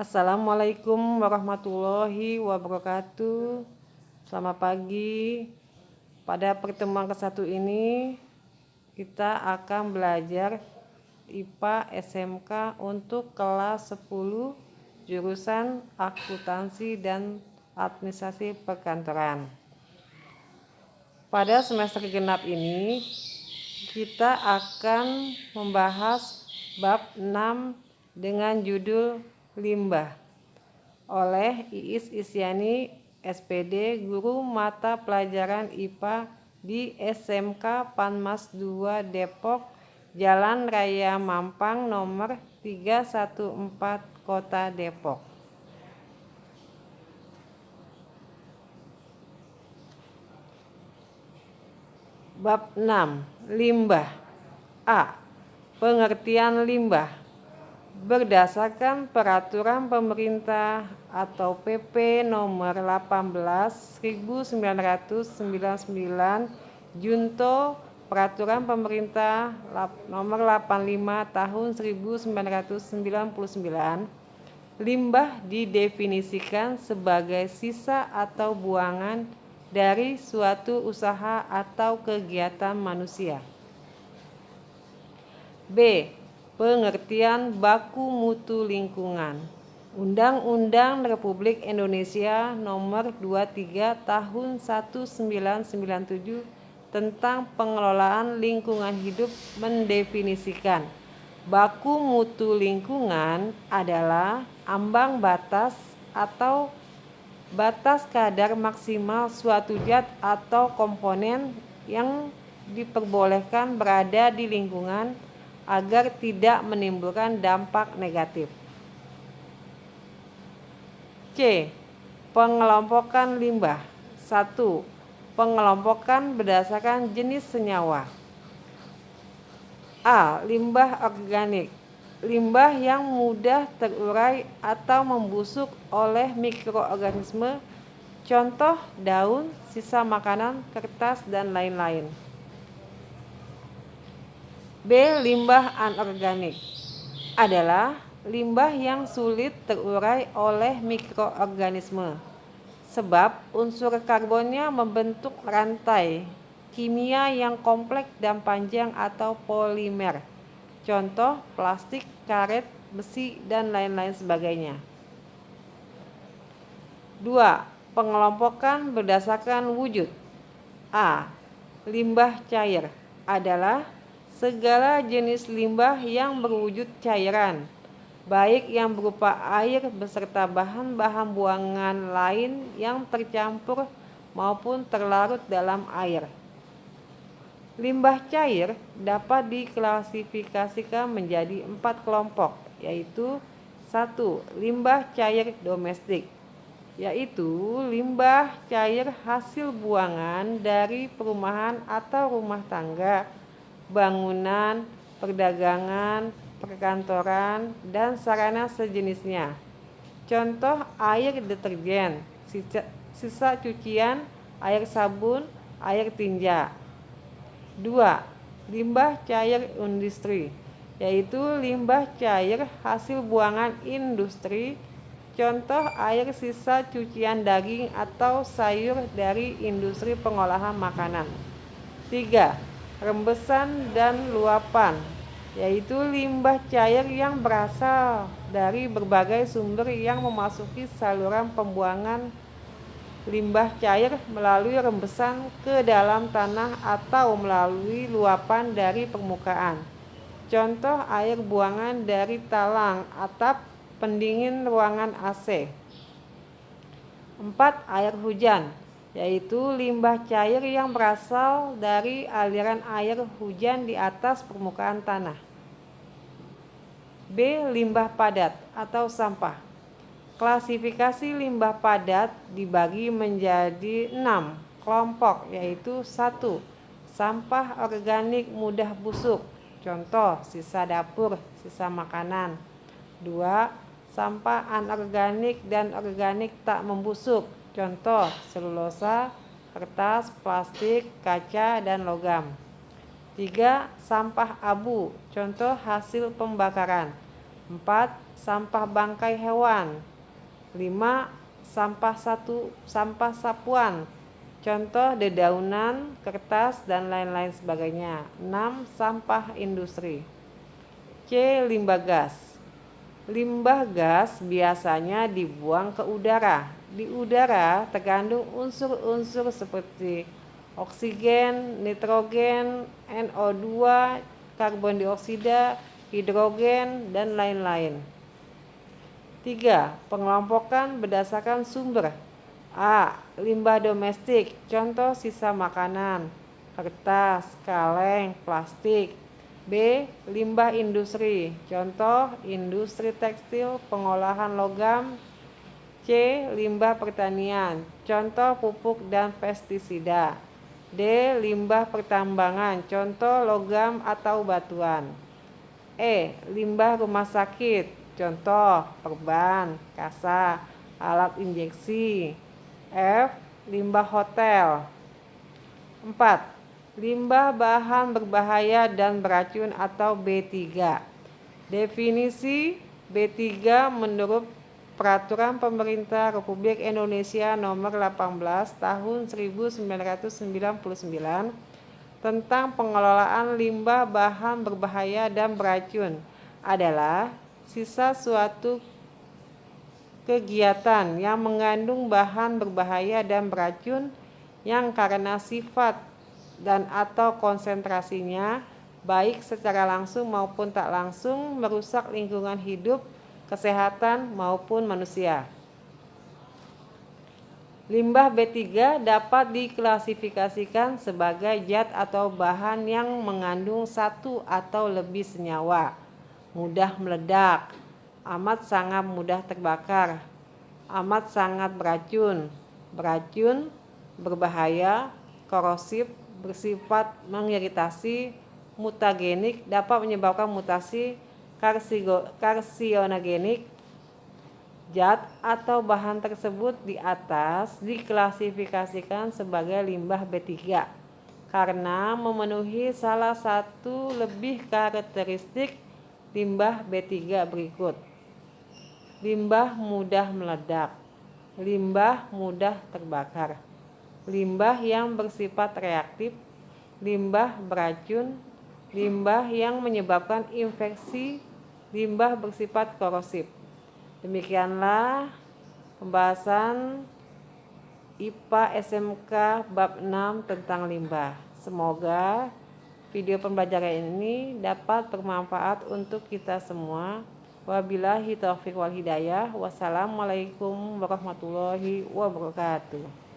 Assalamualaikum warahmatullahi wabarakatuh. Selamat pagi. Pada pertemuan ke-1 ini kita akan belajar IPA SMK untuk kelas 10 jurusan akuntansi dan administrasi perkantoran. Pada semester genap ini kita akan membahas bab 6 dengan judul limbah oleh Iis Isyani SPD, guru mata pelajaran IPA di SMK Panmas 2 Depok, Jalan Raya Mampang nomor 314 Kota Depok. Bab 6. Limbah. A. Pengertian limbah. Berdasarkan Peraturan Pemerintah atau PP nomor 18/1999 Junto Peraturan Pemerintah nomor 85 tahun 1999, limbah didefinisikan sebagai sisa atau buangan dari suatu usaha atau kegiatan manusia. B. Pengertian baku mutu lingkungan. Undang-Undang Republik Indonesia Nomor 23 Tahun 1997 tentang pengelolaan lingkungan hidup mendefinisikan baku mutu lingkungan adalah ambang batas atau batas kadar maksimal suatu zat atau komponen yang diperbolehkan berada di lingkungan agar tidak menimbulkan dampak negatif. C. Pengelompokan limbah. 1. Pengelompokan berdasarkan jenis senyawa. A. Limbah organik. Limbah yang mudah terurai atau membusuk oleh mikroorganisme, contoh daun, sisa makanan, kertas, dan lain-lain. B. Limbah anorganik adalah limbah yang sulit terurai oleh mikroorganisme sebab unsur karbonnya membentuk rantai kimia yang kompleks dan panjang atau polimer, contoh plastik, karet, besi, dan lain-lain sebagainya. 2. Pengelompokan berdasarkan wujud. A. Limbah cair adalah segala jenis limbah yang berwujud cairan, baik yang berupa air beserta bahan-bahan buangan lain yang tercampur maupun terlarut dalam air. Limbah cair dapat diklasifikasikan menjadi 4 kelompok, yaitu 1. Limbah cair domestik, yaitu limbah cair hasil buangan dari perumahan atau rumah tangga, bangunan, perdagangan, perkantoran, dan sarana sejenisnya. Contoh air deterjen, sisa cucian, air sabun, air tinja. 2. Limbah cair industri, yaitu limbah cair hasil buangan industri, contoh air sisa cucian daging atau sayur dari industri pengolahan makanan. 3. Rembesan dan luapan, yaitu limbah cair yang berasal dari berbagai sumber yang memasuki saluran pembuangan limbah cair melalui rembesan ke dalam tanah atau melalui luapan dari permukaan, contoh air buangan dari talang, atap, pendingin ruangan AC. 4. Air hujan, yaitu limbah cair yang berasal dari aliran air hujan di atas permukaan tanah. B. Limbah padat atau sampah. Klasifikasi limbah padat dibagi menjadi 6 kelompok, yaitu 1. Sampah organik mudah busuk, contoh sisa dapur, sisa makanan. 2. Sampah anorganik dan organik tak membusuk, contoh selulosa, kertas, plastik, kaca, dan logam. 3. Sampah abu, contoh hasil pembakaran. 4. Sampah bangkai hewan. 5. Sampah sapuan. Contoh dedaunan, kertas, dan lain-lain sebagainya. 6. Sampah industri. C. Limbah gas. Limbah gas biasanya dibuang ke udara. Di udara terkandung unsur-unsur seperti oksigen, nitrogen, NO2, karbon dioksida, hidrogen, dan lain-lain. 3. Pengelompokan berdasarkan sumber. A. Limbah domestik, contoh sisa makanan, kertas, kaleng, plastik. B. Limbah industri, contoh industri tekstil, pengolahan logam. C. Limbah pertanian, contoh pupuk dan pestisida. D. Limbah pertambangan, contoh logam atau batuan. E. Limbah rumah sakit, contoh perban, kasa, alat injeksi. F. Limbah hotel. 4. Limbah bahan berbahaya dan beracun atau B3. Definisi B3 menurut Peraturan Pemerintah Republik Indonesia Nomor 18 Tahun 1999 tentang pengelolaan limbah bahan berbahaya dan beracun adalah sisa suatu kegiatan yang mengandung bahan berbahaya dan beracun yang karena sifat dan atau konsentrasinya baik secara langsung maupun tak langsung merusak lingkungan hidup, kesehatan maupun manusia. Limbah B3 dapat diklasifikasikan sebagai zat atau bahan yang mengandung satu atau lebih senyawa, mudah meledak, amat sangat mudah terbakar, amat sangat beracun, berbahaya, korosif, bersifat mengiritasi, mutagenik, dapat menyebabkan mutasi, karsionogenik. Zat atau bahan tersebut di atas diklasifikasikan sebagai limbah B3 karena memenuhi salah satu lebih karakteristik limbah B3 berikut. Limbah mudah meledak, limbah mudah terbakar, limbah yang bersifat reaktif, limbah beracun, limbah yang menyebabkan infeksi, limbah bersifat korosif. Demikianlah pembahasan IPA SMK bab 6 tentang limbah. Semoga video pembelajaran ini dapat bermanfaat untuk kita semua. Wabillahi taufiq wal hidayah. Wassalamualaikum warahmatullahi wabarakatuh.